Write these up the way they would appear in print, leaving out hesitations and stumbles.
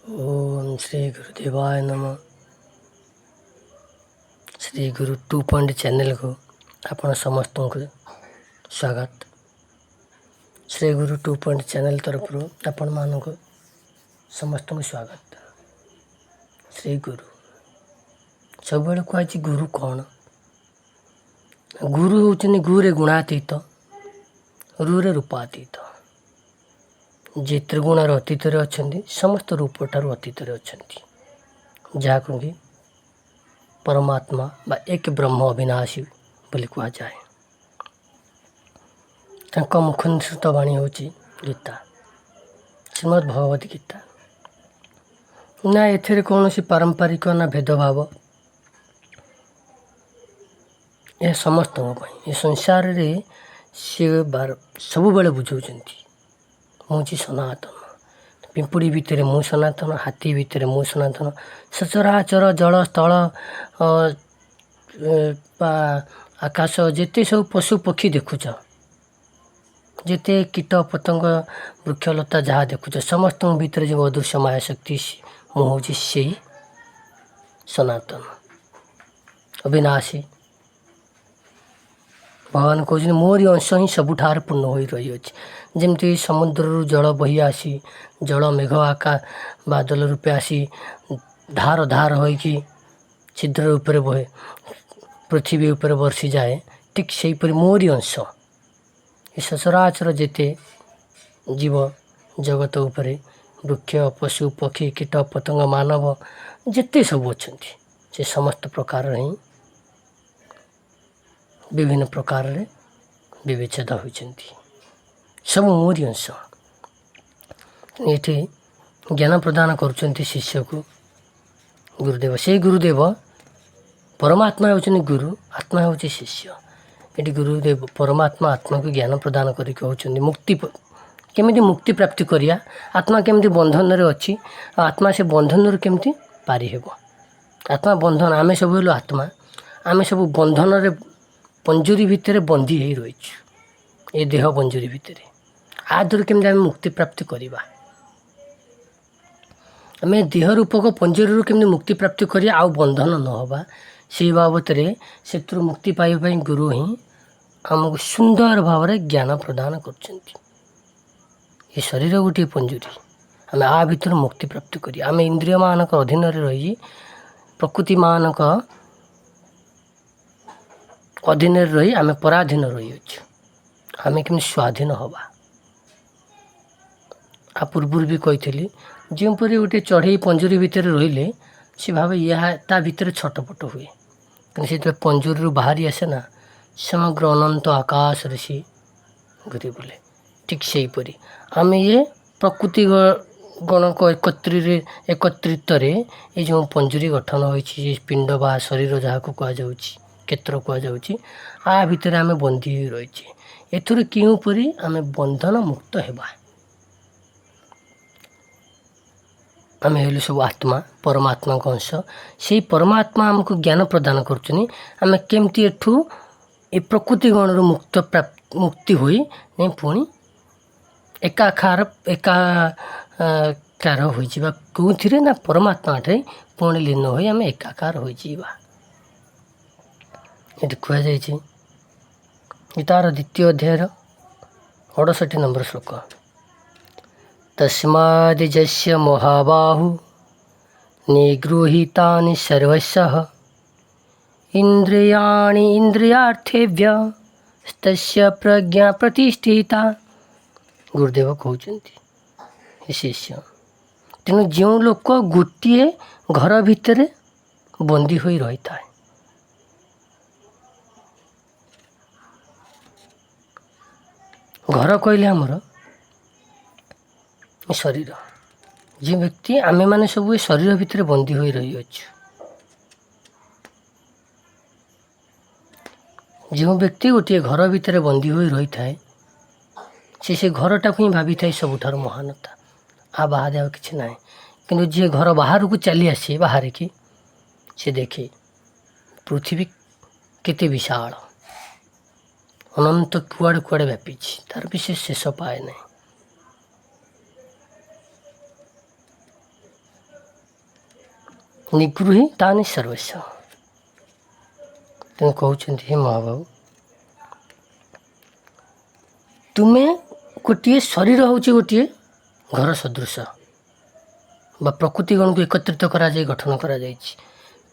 ओम श्री गुरुदेवाय नमः। श्री गुरु 2 चैनल को आपण समस्त को स्वागत। श्री गुरु 2 चैनल तरफ आपण मान को समस्त को स्वागत। श्री गुरु सब बेले कहुच्छी गुरु कौन? गुरु होचनी गुरे गुणातीत, रुरे रूपातीत। जे त्रिगुणार अतीत अच्छा समस्त रूप ठार अतीत अच्छा जहाँ कि परमात्मा बा एक ब्रह्म अविनाशी बोली कह जाए। मुख निसृत वाणी हूँ गीता, श्रीमद् भगवद गीता। ना एथिरे कौन सी पारंपरिक ना भेदभाव, यह समस्त ये संसार रे सी सब बेले बुझाऊँच मुझे सनातन। पिंपुड़ी भितर मु सनातन, हाथी भितर मु सनातन, सचराचर जल स्थल आकाश जिते सब पशु पक्षी देखुच, जिते कीट पतंग वृक्षलता जहाँ देखुच, समस्त भितर जो अदृश्य माया शक्ति मुझे से सनातन अविनाशी। भगवान कहते मोरी अंश ही सबुठार पूर्ण हो रही अच्छे। जमती समुद्र जल बही आसी, जल मेघ आका बादल रूपे आसी धार धार हो छिद्र रूपे बहे पृथ्वी उपर बर्षि जाए, ठीक से मोरी अंश ये सचराचर जेते जीव जगत उपरे वृक्ष पशु पक्षी कीट पतंग मानव जेते सब अच्छा से समस्त प्रकार ही विभिन्न प्रकार रे विवेचद होती सब मोरी अंश। ये ज्ञान प्रदान कर शिष्य को गुरुदेव। से गुरुदेव परमात्मा होचनी गुरु, आत्मा होची शिष्य। ये गुरुदेव परमात्मा आत्मा को ज्ञान प्रदान करके मुक्ति केमिति मुक्ति प्राप्ति करिया, आत्मा केमिति बंधन रे अच्छी, आत्मा से बंधन रे केमिति पारी हेबो। आत्मा बंधन, आमे सब हेलो आत्मा, आमे सब बंधन रे पंजुरी भितर बंधी हो रही ये देह पंजुरी भितर आदर केमती आम मुक्ति प्राप्ति करवा। आम देह रूपक पंजुरी केमती मुक्ति प्राप्ति करिया आउ बंधन न होबा से बाबद से मुक्ति पाइबा गुरु ही आमको सुंदर भाव में ज्ञान प्रदान कर। शरीर गोटे पंजुरी, आम आ भीतर मुक्ति प्राप्ति करिया। आम इंद्रिय मानक अधीन रही प्रकृति मानक अधीन रही आम पराधीन रही आम कमी स्वाधीन हवा। आ पूर्व भी कही जोपरी गोटे चढ़ई पंजुरी भितर रहिले से भाव यह ता भीतर छटपट हुए कि से पंजुरी बाहरी आसे ना समग्र अनंत आकाश सी घूरी बुले। ठीक से हीपरी आम ये प्रकृति गणक एकत्रित ये जो पंजुरी गठन होती पिंड बा शरीर जहाँ को कहुच्छी क्षेत्र कहुच्छी आ भितर आम बंधी हो रही एथुर क्योंपरी आम बंधन मुक्त हेबा। आम हेलु सब आत्मा परमात्मा अंश, से परमात्मा आमको ज्ञान प्रदान करुचनी आम केमती एठू ए प्रकृति गण मुक्त मुक्ति हुई नहीं पुणी एकाकार हो कौन ना परमात्मा टे पुणी लीन हो आम एकाकार हो कहुई। गीतार द्वितीय अध्याय 68 नंबर श्लोक। तस्माद्यस्य महाबाहु निगृहीतानि सर्वशः इंद्रियाणि इंद्रियार्थेभ्यस्तस्य प्रज्ञा प्रतिष्ठिता। गुरुदेव कहते शिष्य तेणु जो लोक गोटे घर भितर बंदी हो रही था, घर कहले आमर शरीर, जो व्यक्ति आमे माने सब शरीर भितर बंदी हो रही अच्छु, जो व्यक्ति गोटे घर भितर बंदी हो रही थाए से घरटा को ही भावी थाए सबुठार महानता। आ बाहर आ कि ना कि जी घर बाहर को चली आसी बाहर की से देखे पृथ्वी केते विशाल अनंत कुआड़े कुआड़े व्यापी तार विशेष शेष पाए नहीं। ନିଗୃହୀ ତାନି ସର୍ବସ୍ୱ। ତେଣୁ କହୁଛନ୍ତି ହେ ମହାବାବୁ, ତୁମେ ଗୋଟିଏ ଶରୀର ହେଉଛି ଗୋଟିଏ ଘର ସଦୃଶ ବା ପ୍ରକୃତି ଗଣକୁ ଏକତ୍ରିତ କରାଯାଇ ଗଠନ କରାଯାଇଛି।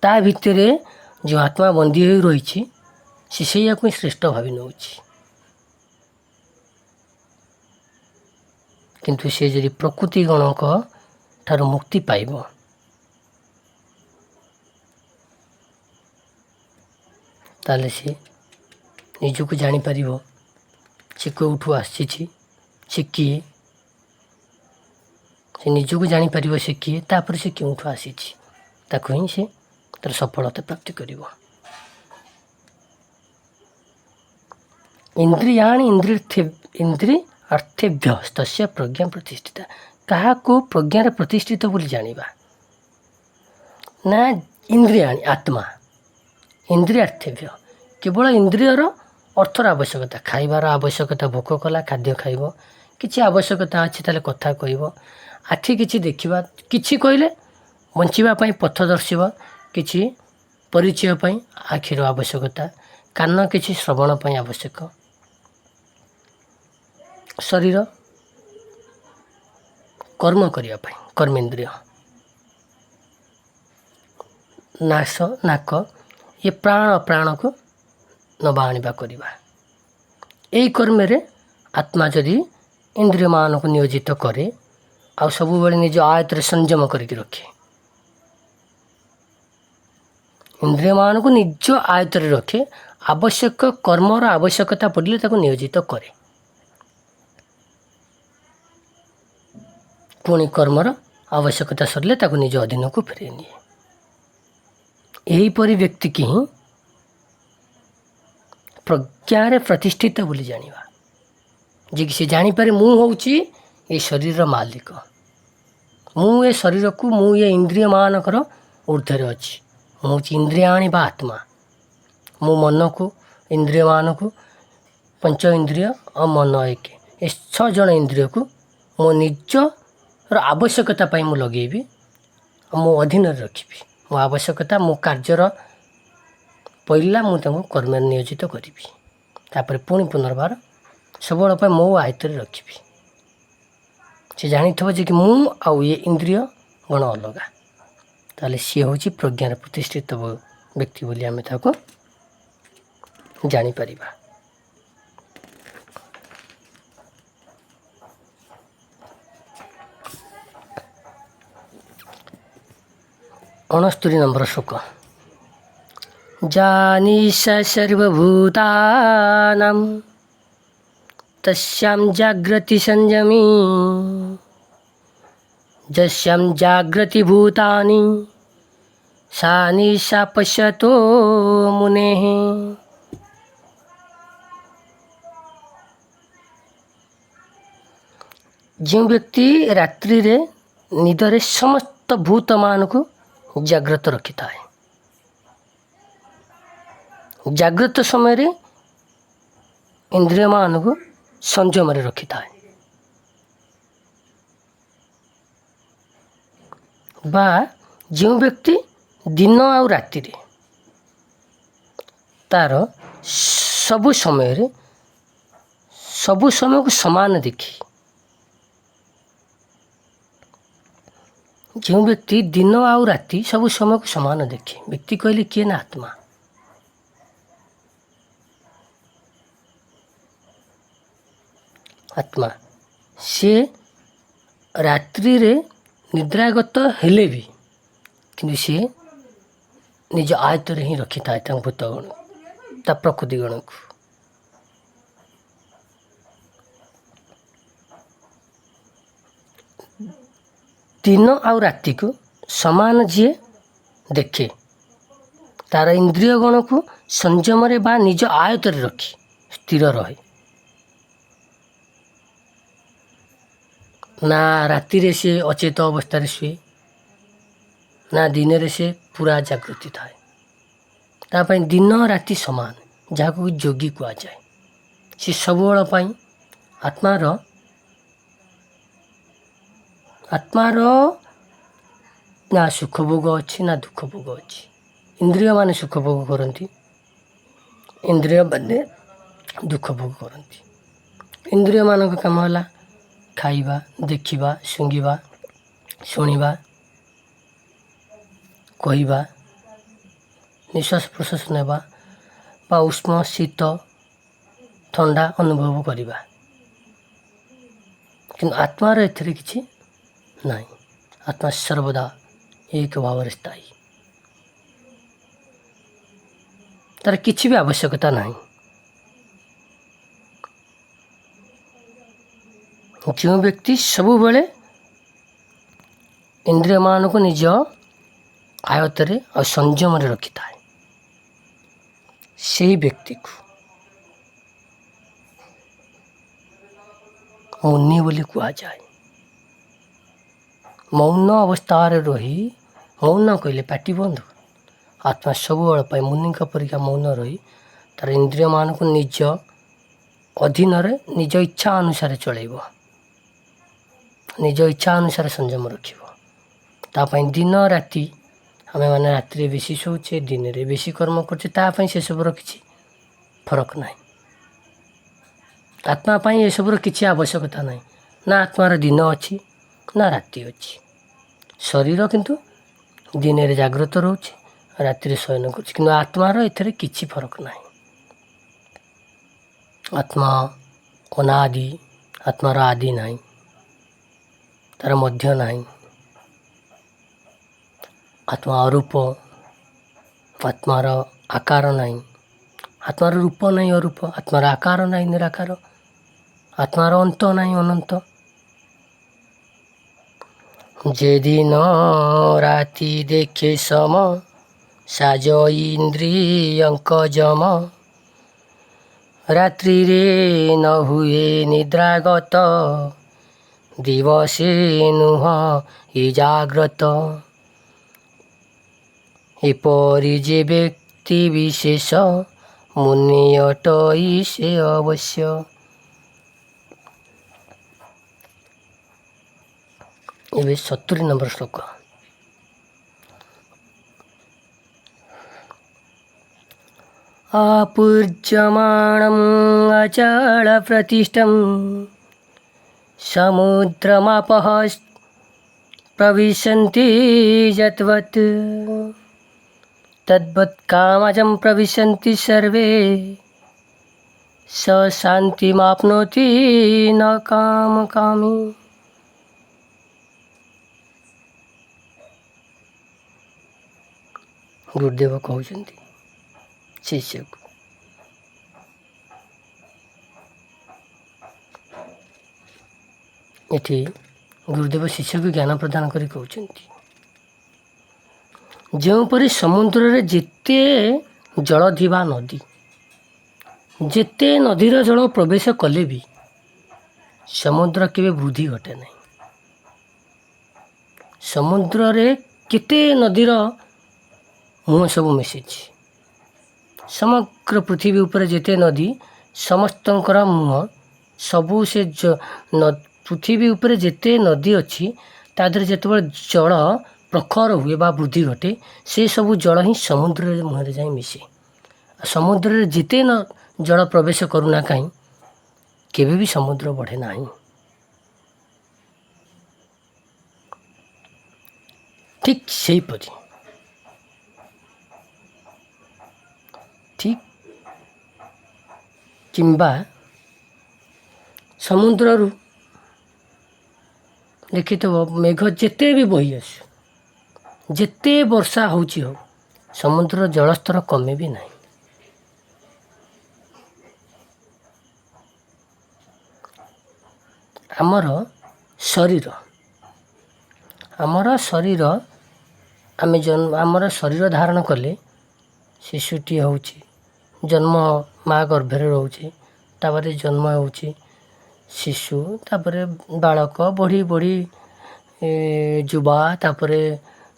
ତା ଭିତରେ ଯେଉଁ ଆତ୍ମା ବନ୍ଦୀ ହୋଇ ରହିଛି ସେ ସେଇଆକୁ ହିଁ ଶ୍ରେଷ୍ଠ ଭାବି ନେଉଛି। କିନ୍ତୁ ସେ ଯଦି ପ୍ରକୃତି ଗଣଙ୍କ ଠାରୁ ମୁକ୍ତି ପାଇବ, ତାହେଲେ ସେ ନିଜକୁ ଜାଣିପାରିବ ସେ କେଉଁଠୁ ଆସିଛି, ସେ କିଏ। ସେ ନିଜକୁ ଜାଣିପାରିବ ସେ କିଏ, ତାପରେ ସେ କେଉଁଠୁ ଆସିଛି, ତାକୁ ହିଁ ସେ ତାର ସଫଳତା ପ୍ରାପ୍ତି କରିବ। ଇନ୍ଦ୍ରିୟାଣି ଇନ୍ଦ୍ରିୟାର୍ଥେଭ୍ୟ ତସ୍ୟ ପ୍ରଜ୍ଞା ପ୍ରତିଷ୍ଠିତା। କାହାକୁ ପ୍ରଜ୍ଞାରେ ପ୍ରତିଷ୍ଠିତ ବୋଲି ଜାଣିବା? ନା ଇନ୍ଦ୍ରିୟାଣି ଆତ୍ମା ଇନ୍ଦ୍ରିୟାର୍ଥେଭ୍ୟ, କେବଳ ଇନ୍ଦ୍ରିୟର ଅର୍ଥର ଆବଶ୍ୟକତା, ଖାଇବାର ଆବଶ୍ୟକତା, ଭୋକ କଲା ଖାଦ୍ୟ ଖାଇବ, କିଛି ଆବଶ୍ୟକତା ଅଛି ତାହେଲେ କଥା କହିବ, ଆଖି କିଛି ଦେଖିବା, କିଛି କହିଲେ ବଞ୍ଚିବା ପାଇଁ ପଥ ଦର୍ଶିବ, କିଛି ପରିଚୟ ପାଇଁ ଆଖିର ଆବଶ୍ୟକତା, କାନ କିଛି ଶ୍ରବଣ ପାଇଁ ଆବଶ୍ୟକ, ଶରୀର କର୍ମ କରିବା ପାଇଁ କର୍ମେନ୍ଦ୍ରିୟ, ନାକ ଏ ପ୍ରାଣ ଅପ୍ରାଣକୁ ନବା ଆଣିବା କରିବା। ଏହି କର୍ମରେ ଆତ୍ମା ଯଦି ଇନ୍ଦ୍ରିୟମାନଙ୍କୁ ନିୟୋଜିତ କରେ ଆଉ ସବୁବେଳେ ନିଜ ଆୟତ୍ତରେ ସଂଯମ କରିକି ରଖେ, ଇନ୍ଦ୍ରିୟମାନଙ୍କୁ ନିଜ ଆୟତ୍ତରେ ରଖେ, ଆବଶ୍ୟକ କର୍ମର ଆବଶ୍ୟକତା ପଡ଼ିଲେ ତାକୁ ନିୟୋଜିତ କରେ, ପୁଣି କର୍ମର ଆବଶ୍ୟକତା ସରିଲେ ତାକୁ ନିଜ ଅଧୀନକୁ ଫେରାଇ ନିଏ। ଏହିପରି ବ୍ୟକ୍ତିକି ହିଁ ପ୍ରଜ୍ଞାରେ ପ୍ରତିଷ୍ଠିତ ବୋଲି ଜାଣିବା, ଯିଏକି ସେ ଜାଣିପାରେ ମୁଁ ହେଉଛି ଏ ଶରୀରର ମାଲିକ, ମୁଁ ଏ ଶରୀରକୁ, ମୁଁ ଏ ଇନ୍ଦ୍ରିୟମାନଙ୍କର ଊର୍ଦ୍ଧ୍ୱରେ ଅଛି, ମୁଁ ହେଉଛି ଇନ୍ଦ୍ରିୟାଣି ବା ଆତ୍ମା। ମୁଁ ମନକୁ, ଇନ୍ଦ୍ରିୟମାନଙ୍କୁ, ପଞ୍ଚ ଇନ୍ଦ୍ରିୟ ଆଉ ମନ ଏକ, ଏ 6 ଜଣ ଇନ୍ଦ୍ରିୟକୁ ମୋ ନିଜର ଆବଶ୍ୟକତା ପାଇଁ ମୁଁ ଲଗେଇବି ଆଉ ମୋ ଅଧୀନରେ ରଖିବି। ମୋ ଆବଶ୍ୟକତା, ମୋ କାର୍ଯ୍ୟର ପଇଲା ମୁଁ ତାଙ୍କୁ କର୍ମରେ ନିୟୋଜିତ କରିବି, ତାପରେ ପୁଣି ପୁନର୍ବାର ସବୁବେଳ ପାଇଁ ମୋ ଆୟତ୍ତରେ ରଖିବି। ସେ ଜାଣିଥିବ ଯେ କି ମୁଁ ଆଉ ଏ ଇନ୍ଦ୍ରିୟ ଗଣ ଅଲଗା, ତାହେଲେ ସିଏ ହେଉଛି ପ୍ରଜ୍ଞାରେ ପ୍ରତିଷ୍ଠିତ ବ୍ୟକ୍ତି ବୋଲି ଆମେ ତାକୁ ଜାଣିପାରିବା। ଅଣସ୍ତରୀ ନମ୍ବର ଶ୍ଲୋକ। ଜାନିଷ ସର୍ବଭୂତାନାଂ ତସ୍ୟାଂ ଜାଗ୍ରତି ସଂଯମୀ ଯସ୍ୟାଂ ଜାଗ୍ରତି ଭୂତାନି ସା ନିଶା ପଶ୍ୟतो ମୁନେଃ। ଯେଉଁ ବ୍ୟକ୍ତି ରାତ୍ରିରେ ନିଦରେ ସମସ୍ତ ଭୂତମାନଙ୍କୁ ଜାଗ୍ରତ ରଖିଥାଏ, ଜାଗ୍ରତ ସମୟରେ ଇନ୍ଦ୍ରିୟମାନଙ୍କୁ ସଂଯମରେ ରଖିଥାଏ, ବା ଯେଉଁ ବ୍ୟକ୍ତି ଦିନ ଆଉ ରାତିରେ ତାର ସବୁ ସମୟକୁ ସମାନ ଦେଖି, ଯେଉଁ ବ୍ୟକ୍ତି ଦିନ ଆଉ ରାତି ସବୁ ସମୟକୁ ସମାନ ଦେଖେ, ବ୍ୟକ୍ତି କହିଲେ କିଏ? ନା ଆତ୍ମା। ଆତ୍ମା ସେ ରାତ୍ରିରେ ନିଦ୍ରାଗତ ହେଲେ ବି କିନ୍ତୁ ସିଏ ନିଜ ଆୟତ୍ତରେ ହିଁ ରଖିଥାଏ ତାଙ୍କ ଭୂତଗଣ, ତା ପ୍ରକୃତି ଗଣକୁ। ଦିନ ଆଉ ରାତିକୁ ସମାନ ଯିଏ ଦେଖେ, ତାର ଇନ୍ଦ୍ରିୟ ଗଣକୁ ସଂଯମରେ ବା ନିଜ ଆୟତ୍ତରେ ରଖି ସ୍ଥିର ରହେ, ନା ରାତିରେ ସେ ଅଚେତ ଅବସ୍ଥାରେ ଶୁଏ, ନା ଦିନରେ ସେ ପୁରା ଜାଗୃତି ଥାଏ। ତା ପାଇଁ ଦିନ ରାତି ସମାନ, ଯାହାକୁ ଯୋଗୀ କୁହାଯାଏ। ସେ ସବୁବେଳ ପାଇଁ ଆତ୍ମାର ନା ସୁଖ ଭୋଗ ଅଛି ନା ଦୁଃଖ ଭୋଗ ଅଛି। ଇନ୍ଦ୍ରିୟମାନେ ସୁଖ ଭୋଗ କରନ୍ତି, ଇନ୍ଦ୍ରିୟମାନେ ଦୁଃଖ ଭୋଗ କରନ୍ତି। ଇନ୍ଦ୍ରିୟମାନଙ୍କ କାମ ହେଲା ଖାଇବା, ଦେଖିବା, ଶୁଙ୍ଗିବା, ଶୁଣିବା, କହିବା, ନିଶ୍ୱାସ ପ୍ରଶ୍ୱାସ ନେବା ବା ଉଷ୍ମ ଶୀତ ଥଣ୍ଡା ଅନୁଭବ କରିବା। କିନ୍ତୁ ଆତ୍ମାର ଏଥିରେ କିଛି ନାହିଁ। ଆତ୍ମା ସର୍ବଦା ଏକ ଭାବରେ ସ୍ଥାୟୀ। ତା'ର କିଛି ବି ଆବଶ୍ୟକତା ନାହିଁ। ଯେଉଁ ବ୍ୟକ୍ତି ସବୁବେଳେ ଇନ୍ଦ୍ରିୟମାନଙ୍କୁ ନିଜ ଆୟତ୍ତରେ ଆଉ ସଂଯମରେ ରଖିଥାଏ, ସେହି ବ୍ୟକ୍ତିକୁ ମୁନି ବୋଲି କୁହାଯାଏ। ମୌନ ଅବସ୍ଥାରେ ରହି, ମୌନ କହିଲେ ପାଟି ବନ୍ଦ, ଆତ୍ମା ସବୁବେଳ ପାଇଁ ମୁନିଙ୍କ ପରିକା ମୌନ ରହି ତା'ର ଇନ୍ଦ୍ରିୟମାନଙ୍କୁ ନିଜ ଅଧୀନରେ ନିଜ ଇଚ୍ଛା ଅନୁସାରେ ଚଳାଇବ, ନିଜ ଇଚ୍ଛା ଅନୁସାରେ ସଂଯମ ରଖିବ। ତା ପାଇଁ ଦିନ ରାତି, ଆମେମାନେ ରାତିରେ ବେଶୀ ଶୋଉଛେ, ଦିନରେ ବେଶୀ କର୍ମ କରୁଛେ, ତା ପାଇଁ ସେସବୁର କିଛି ଫରକ ନାହିଁ। ଆତ୍ମା ପାଇଁ ଏସବୁର କିଛି ଆବଶ୍ୟକତା ନାହିଁ। ନା ଆତ୍ମାର ଦିନ ଅଛି ନା ରାତି ଅଛି। ଶରୀର କିନ୍ତୁ ଦିନରେ ଜାଗ୍ରତ ରହୁଛି, ରାତିରେ ଶୟନ କରୁଛି, କିନ୍ତୁ ଆତ୍ମାର ଏଥିରେ କିଛି ଫରକ ନାହିଁ। ଆତ୍ମା ଅନାଦି, ଆତ୍ମାର ଆଦି ନାହିଁ, ତା'ର ମଧ୍ୟ ନାହିଁ। ଆତ୍ମା ଅରୂପ, ଆତ୍ମାର ଆକାର ନାହିଁ, ଆତ୍ମାର ରୂପ ନାହିଁ ଅରୂପ, ଆତ୍ମାର ଆକାର ନାହିଁ ନିରାକାର, ଆତ୍ମାର ଅନ୍ତ ନାହିଁ ଅନନ୍ତ। যেদিন রাতি দেখে সম সাজ ইন্দ্রিয়ঙ্ক যম রাত্রিরে ন হুয়ে নিদ্রাগত দিবসে নুহ ই জাগ্রত এপরি যে ব্যক্তি বিশেষ মুনি অটই সে অবশ্য। ଏବେ 70 ନମ୍ବର ଶ୍ଲୋକ। अपୂର୍ଯ୍ୟମାଣଂ ଅଚଳ ପ୍ରତିଷ୍ଠଂ ସମୁଦ୍ରମାପଃ ପ୍ରବିଶନ୍ତି ଯତ୍ବତ୍ ତଦ୍ବତ୍ କାମଜଂ ପ୍ରବିଶନ୍ତି ସର୍ବେ ସ ଶାନ୍ତିମାପ୍ନୋତି ନ କାମକାମୀ। ଗୁରୁଦେବ କହୁଛନ୍ତି ଶିଷ୍ୟକୁ, ଏଠି ଗୁରୁଦେବ ଶିଷ୍ୟକୁ ଜ୍ଞାନ ପ୍ରଦାନ କରି କହୁଛନ୍ତି, ଯେଉଁପରି ସମୁଦ୍ରରେ ଯେତେ ଜଳ ଥିବା ନଦୀ, ଯେତେ ନଦୀର ଜଳ ପ୍ରବେଶ କଲେ ବି ସମୁଦ୍ର କେବେ ବୃଦ୍ଧି ଘଟେ ନାହିଁ। ସମୁଦ୍ରରେ କେତେ ନଦୀର ମୁହଁ ସବୁ ମିଶିଛି। ସମଗ୍ର ପୃଥିବୀ ଉପରେ ଯେତେ ନଦୀ, ସମସ୍ତଙ୍କର ମୁହଁ ସବୁ ସେ ପୃଥିବୀ ଉପରେ ଯେତେ ନଦୀ ଅଛି, ତା ଦେହରେ ଯେତେବେଳେ ଜଳ ପ୍ରଖର ହୁଏ ବା ବୃଦ୍ଧି ଘଟେ, ସେ ସବୁ ଜଳ ହିଁ ସମୁଦ୍ରରେ ମୁହଁରେ ଯାଇ ମିଶେ। ସମୁଦ୍ରରେ ଯେତେ ଜଳ ପ୍ରବେଶ କରୁନା କାହିଁ, କେବେ ବି ସମୁଦ୍ର ବଢ଼େ ନାହିଁ। ଠିକ୍ ସେହିପରି ଠିକ୍ କିମ୍ବା ସମୁଦ୍ରରୁ ଦେଖିଥିବ ମେଘ ଯେତେ ବି ବହି ଆସୁ, ଯେତେ ବର୍ଷା ହେଉଛି ହଉ, ସମୁଦ୍ରର ଜଳସ୍ତର କମେ ବି ନାହିଁ। ଆମର ଶରୀର ଆମର ଶରୀର ଧାରଣ କଲେ ଶିଶୁଟିଏ ହେଉଛି, ଜନ୍ମ ମା ଗର୍ଭରେ ରହୁଛି, ତାପରେ ଜନ୍ମ ହେଉଛି ଶିଶୁ, ତାପରେ ବାଳକ, ବଢ଼ି ବଢ଼ି ଯୁବା, ତାପରେ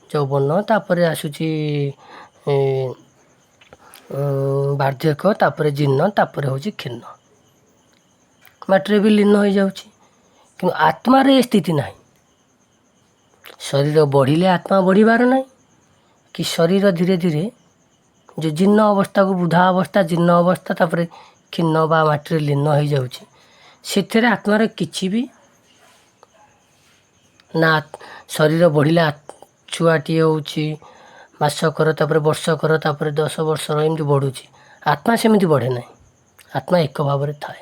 ଯୌବନ, ତାପରେ ଆସୁଛି ବାର୍ଦ୍ଧକ୍ୟ, ତାପରେ ଜୀର୍ଣ୍ଣ, ତାପରେ ହେଉଛି କ୍ଷୀର୍ଣ୍ଣ, ମାଟିରେ ବି ଲୀନ ହୋଇଯାଉଛି। କିନ୍ତୁ ଆତ୍ମାରେ ଏ ସ୍ଥିତି ନାହିଁ। ଶରୀର ବଢ଼ିଲେ ଆତ୍ମା ବଢ଼ିବାର ନାହିଁ, କି ଶରୀର ଧୀରେ ଧୀରେ ଯେଉଁ ଜୀର୍ଣ୍ଣ ଅବସ୍ଥାକୁ ବୃଦ୍ଧା ଅବସ୍ଥା, ଜୀର୍ଣ୍ଣ ଅବସ୍ଥା, ତାପରେ କ୍ଷୀର୍ଣ୍ଣ ବା ମାଟିରେ ଲୀନ ହୋଇଯାଉଛି, ସେଥିରେ ଆତ୍ମାର କିଛି ବି ନା। ଶରୀର ବଢ଼ିଲେ ଛୁଆଟିଏ ହେଉଛି, ମାସକର, ତାପରେ ବର୍ଷକର, ତାପରେ 10 ବର୍ଷର, ଏମିତି ବଢ଼ୁଛି। ଆତ୍ମା ସେମିତି ବଢ଼େ ନାହିଁ, ଆତ୍ମା ଏକ ଭାବରେ ଥାଏ।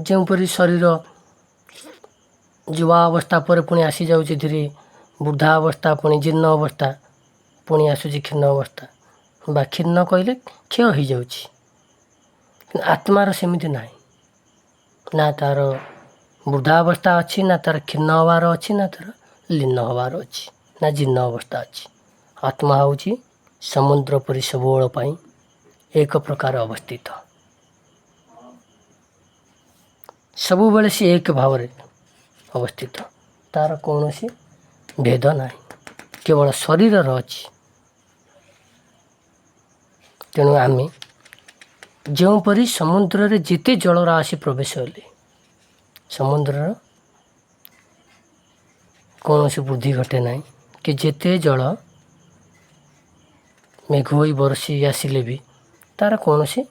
ଯେଉଁପରି ଶରୀର ଯୁବା ଅବସ୍ଥା ପରେ ପୁଣି ଆସିଯାଉଛି ଧୀରେ, ବୃଦ୍ଧା ଅବସ୍ଥା, ପୁଣି ଜୀର୍ଣ୍ଣ ଅବସ୍ଥା, ପୁଣି ଆସୁଛି କ୍ଷୀର୍ଣ୍ଣ ଅବସ୍ଥା, ବା କ୍ଷୀର୍ଣ୍ଣ କହିଲେ କ୍ଷୟ ହୋଇଯାଉଛି। କିନ୍ତୁ ଆତ୍ମାର ସେମିତି ନାହିଁ, ନା ତା'ର ବୃଦ୍ଧା ଅବସ୍ଥା ଅଛି, ନା ତା'ର କ୍ଷୀର୍ଣ୍ଣ ହେବାର ଅଛି, ନା ତା'ର ଲୀନ ହେବାର ଅଛି, ନା ଜୀର୍ଣ୍ଣ ଅବସ୍ଥା ଅଛି। ଆତ୍ମା ହେଉଛି ସମୁଦ୍ର ପରି ସବୁବେଳ ପାଇଁ ଏକ ପ୍ରକାର ଅବସ୍ଥିତ, ସବୁବେଳେ ସେ ଏକ ଭାବରେ ଅବସ୍ଥିତ, ତା'ର କୌଣସି ଭେଦ ନାହିଁ, କେବଳ ଶରୀରର ଅଛି। ତେଣୁ ଆମେ ଯେଉଁପରି ସମୁଦ୍ରରେ ଯେତେ ଜଳର ଆସି ପ୍ରବେଶ ହେଲେ ସମୁଦ୍ରର କୌଣସି ବୃଦ୍ଧି ଘଟେ ନାହିଁ, କି ଯେତେ ଜଳ ମେଘ ହୋଇ ବର୍ଷି ଆସିଲେ ବି ତା'ର କୌଣସି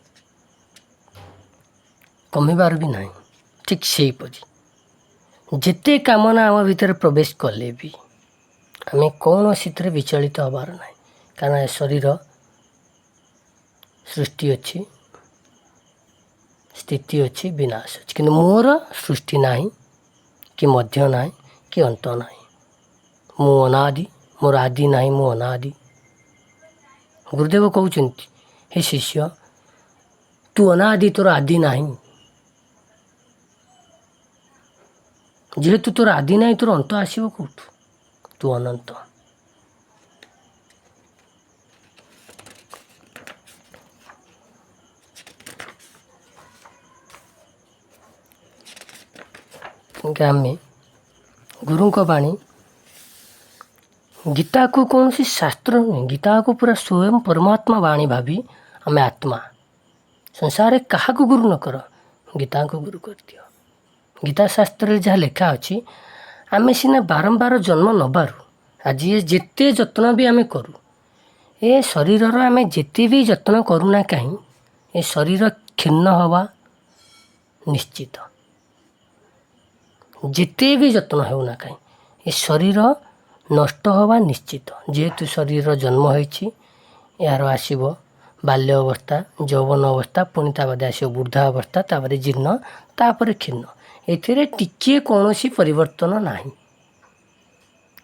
କମିବାର ବି ନାହିଁ। ଠିକ୍ ସେହିପରି ଯେତେ କାମନା ଆମ ଭିତରେ ପ୍ରବେଶ କଲେ ବି ଆମେ କୌଣସିଥିରେ ବିଚଳିତ ହେବାର ନାହିଁ, କାରଣ ଏ ଶରୀର ସୃଷ୍ଟି ଅଛି, ସ୍ଥିତି ଅଛି, ବିନାଶ ଅଛି, କିନ୍ତୁ ମୋର ସୃଷ୍ଟି ନାହିଁ, କି ମଧ୍ୟ ନାହିଁ, କି ଅନ୍ତ ନାହିଁ। ମୁଁ ଅନାଦି, ମୋର ଆଦି ନାହିଁ, ମୁଁ ଅନାଦି। ଗୁରୁଦେବ କହୁଛନ୍ତି, ହେ ଶିଷ୍ୟ, ତୁ ଅନାଦି, ତୋର ଆଦି ନାହିଁ। ଯେହେତୁ ତୋର ଆଦି ନାହିଁ, ତୋର ଅନ୍ତ ଆସିବ କେଉଁଠୁ? ତୁ ଅନନ୍ତ। ଆମେ ଗୁରୁଙ୍କ ବାଣୀ, ଗୀତାକୁ କୌଣସି ଶାସ୍ତ୍ର ନୁହେଁ, ଗୀତାକୁ ପୁରା ସ୍ୱୟଂ ପରମାତ୍ମା ବାଣୀ ଭାବି ଆମେ ଆତ୍ମା। ସଂସାରରେ କାହାକୁ ଗୁରୁ ନ କର, ଗୀତାଙ୍କୁ ଗୁରୁ କରିଦିଅ। ଗୀତା ଶାସ୍ତ୍ରରେ ଯାହା ଲେଖା ଅଛି, ଆମେ ସିନା ବାରମ୍ବାର ଜନ୍ମ ନେବାରୁ ଆଜି ଯେତେ ଯତ୍ନ ବି ଆମେ କରୁ, ଏ ଶରୀରର ଆମେ ଯେତେ ବି ଯତ୍ନ କରୁନା କାହିଁ, ଏ ଶରୀର କ୍ଷୀର୍ଣ୍ଣ ହେବା ନିଶ୍ଚିତ। ଯେତେ ବି ଯତ୍ନ ହେଉନା କାହିଁ, ଏ ଶରୀର ନଷ୍ଟ ହେବା ନିଶ୍ଚିତ। ଯେହେତୁ ଶରୀର ଜନ୍ମ ହୋଇଛି, ଏହାର ଆସିବ ବାଲ୍ୟ ଅବସ୍ଥା, ଯୌବନ ଅବସ୍ଥା, ପୁଣି ତା ବାଦେ ଆସିବ ବୃଦ୍ଧା ଅବସ୍ଥା, ତାପରେ ଜୀର୍ଣ୍ଣ, ତାପରେ କ୍ଷୀର୍ଣ୍ଣ। ଏଥିରେ ଟିକିଏ କୌଣସି ପରିବର୍ତ୍ତନ ନାହିଁ।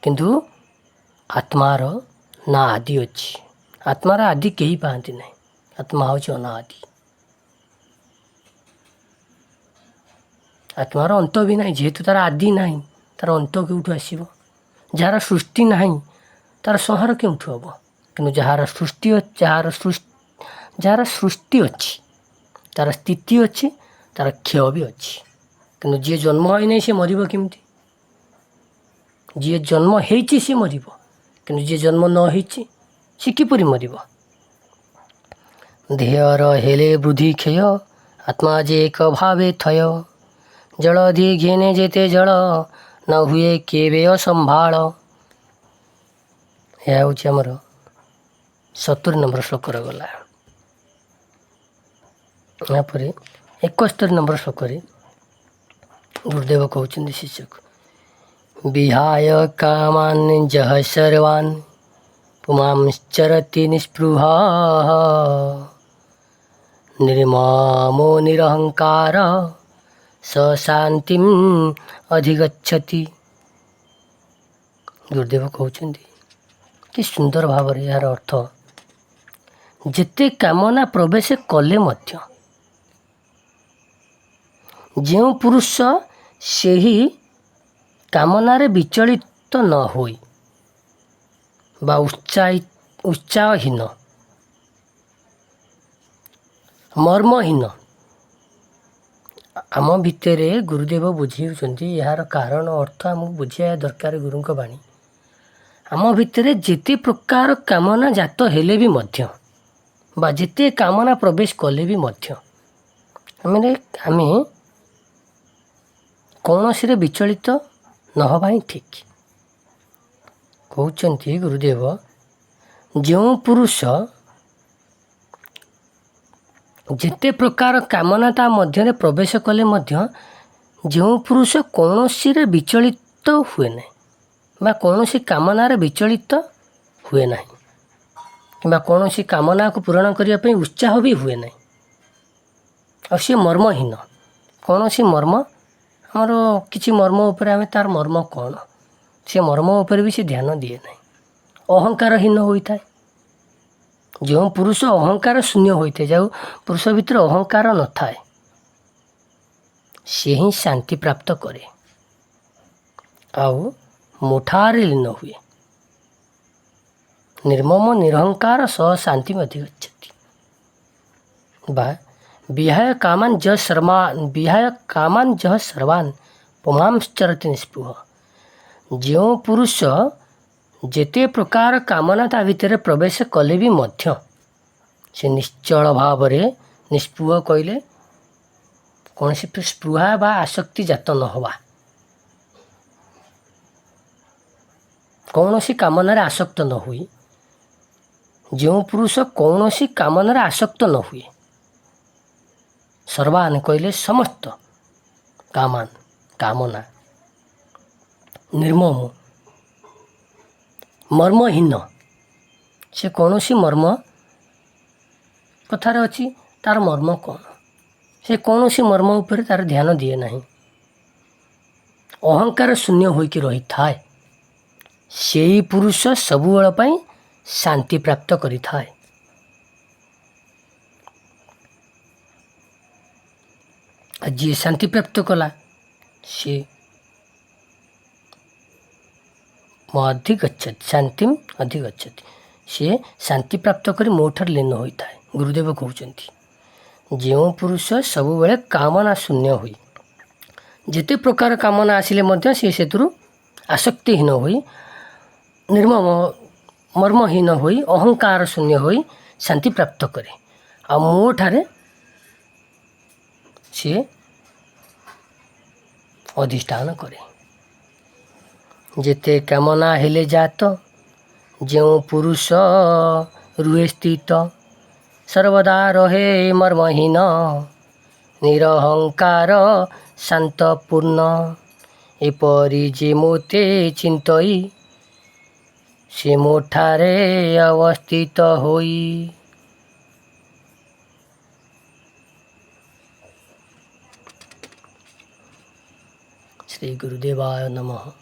କିନ୍ତୁ ଆତ୍ମାର ନା ଆଦି ଅଛି। ଆତ୍ମାର ଆଦି କେହି ପାଆନ୍ତି ନାହିଁ। ଆତ୍ମା ହେଉଛି ଅନାଦି। ଆତ୍ମାର ଅନ୍ତ ବି ନାହିଁ, ଯେହେତୁ ତା'ର ଆଦି ନାହିଁ, ତା'ର ଅନ୍ତ କେଉଁଠୁ ଆସିବ? ଯାହାର ସୃଷ୍ଟି ନାହିଁ, ତା'ର ସଂହାର କେଉଁଠୁ ହେବ? କିନ୍ତୁ ଯାହାର ସୃଷ୍ଟି ଅଛି, ତା'ର ସ୍ଥିତି ଅଛି, ତା'ର କ୍ଷୟ ବି ଅଛି। କିନ୍ତୁ ଯିଏ ଜନ୍ମ ହୋଇନାହିଁ, ସେ ମରିବ କେମିତି? ଯିଏ ଜନ୍ମ ହେଇଛି ସେ ମରିବ, କିନ୍ତୁ ଯିଏ ଜନ୍ମ ନ ହେଇଛି ସେ କିପରି ମରିବ? ଦେହର ହେଲେ ବୃଦ୍ଧି କ୍ଷୟ, ଆତ୍ମା ଯେ ଏକ ଭାବେ ଥୟ। ଜଳଧି ଘେନେ ଯେତେ ଜଳ, ନ ହୁଏ କେବେ ଅସମ୍ଭାଳ। ଏହା ହେଉଛି ଆମର 70 ନମ୍ବର ଶ୍ଲୋକରେ ଗଲା। ଏହାପରେ 71 ନମ୍ବର ଶ୍ଲୋକରେ ଗୁରୁଦେବ କହୁଛନ୍ତି ଶିଷ୍ୟକୁ, ବିହାୟ କାମାନ୍ ଯଃ ସର୍ବାନ୍ ପୁମାଂଶ୍ଚରତି ନିଃସ୍ପୃହ ନିର୍ମମୋ ନିରହଙ୍କାର ସ ଶାନ୍ତିମ୍ ଅଧିଗଚ୍ଛତି। ଗୁରୁଦେବ କହୁଛନ୍ତି, କି ସୁନ୍ଦର ଭାବରେ ଏହାର ଅର୍ଥ, ଯେତେ କାମନା ପ୍ରବେଶ କଲେ ମଧ୍ୟ ଯେଉଁ ପୁରୁଷ ସେହି କାମନାରେ ବିଚଳିତ ନ ହୋଇ ବା ଉତ୍ସାହହୀନ, ମର୍ମହୀନ, ଆମ ଭିତରେ ଗୁରୁଦେବ ବୁଝାଉଛନ୍ତି, ଏହାର କାରଣ ଅର୍ଥ ଆମକୁ ବୁଝିବା ଦରକାର। ଗୁରୁଙ୍କ ବାଣୀ, ଆମ ଭିତରେ ଯେତେ ପ୍ରକାର କାମନା ଜାତ ହେଲେ ବି ମଧ୍ୟ, ବା ଯେତେ କାମନା ପ୍ରବେଶ କଲେ ବି ମଧ୍ୟ ଆମେ କୌଣସିରେ ବିଚଳିତ न हवा ही ठीक। कहते गुरुदेव जो पुरुष जिते प्रकार कामना ता मध्य प्रवेश कले मध्य जो पुरुष कौन सी विचलित हुए ना बा कौन सी कामनार विचलित हुए ना कि कौन सी कामना को पूरण करने उत्साह भी हुए ना और सी मर्महीन कौन सी मर्म आमर किसी मर्म उपर आम तार मर्म कौन से मर्म उपर भी से ध्यान दिए ना अहंकारहीन होता है। जो पुरुष अहंकार शून्य होता है जो पुरुष भितर अहंकार न थाए से ही शांति प्राप्त करे आउ मुठारे लीन हुए निर्मम निरहंकार सह शांति में अधिगच्छति बा विहाय कामान जह सर्वान् पुमांश्चरति निस्पृह। जो पुरुष जेते प्रकार कामना ता भितर प्रवेश कले भी मध्य से निश्चल भाव निस्पृह कहले कौन सी स्पृहा बा आसक्ति जात न हवा कौन सी कामनार आसक्त न हुई। जो पुरुष कौन सी कामनार आसक्त न हुए सर्वान कहले समस्त कामान कामना निर्मम मर्महीन से कौन सी मर्म कथार अच्छी तार मर्म कौन से कौन सी मर्म उपर तार ध्यान दिए ना अहंकार शून्य होकर रही थाए से ही पुरुष सबुबेल ପାଇଁ शांति प्राप्त करि थाए। जी शांति प्राप्त कला से अधिगच्छति शांति अधिगच्छति से शांति प्राप्त कर मोठार लीन होता है। गुरुदेव कहते जो पुरुष सबुबेले कामना शून्य हुई जिते प्रकार कामना आसिले मध्य से सेतुरु आसक्तिहीन हुई निर्मम मर्महीन होई अहंकार शून्य होई शांति प्राप्त करे आ मोठारे सी अधिष्ठान करे। जेते कामना हेले जात जो पुरुष रुहे स्थित सर्वदा रहे मर्महीन निरहंकार शांतपूर्ण एपरी जे मोते चिंतई से मोठारे अवस्थित होई। श्री गुरुदेवाय नमः।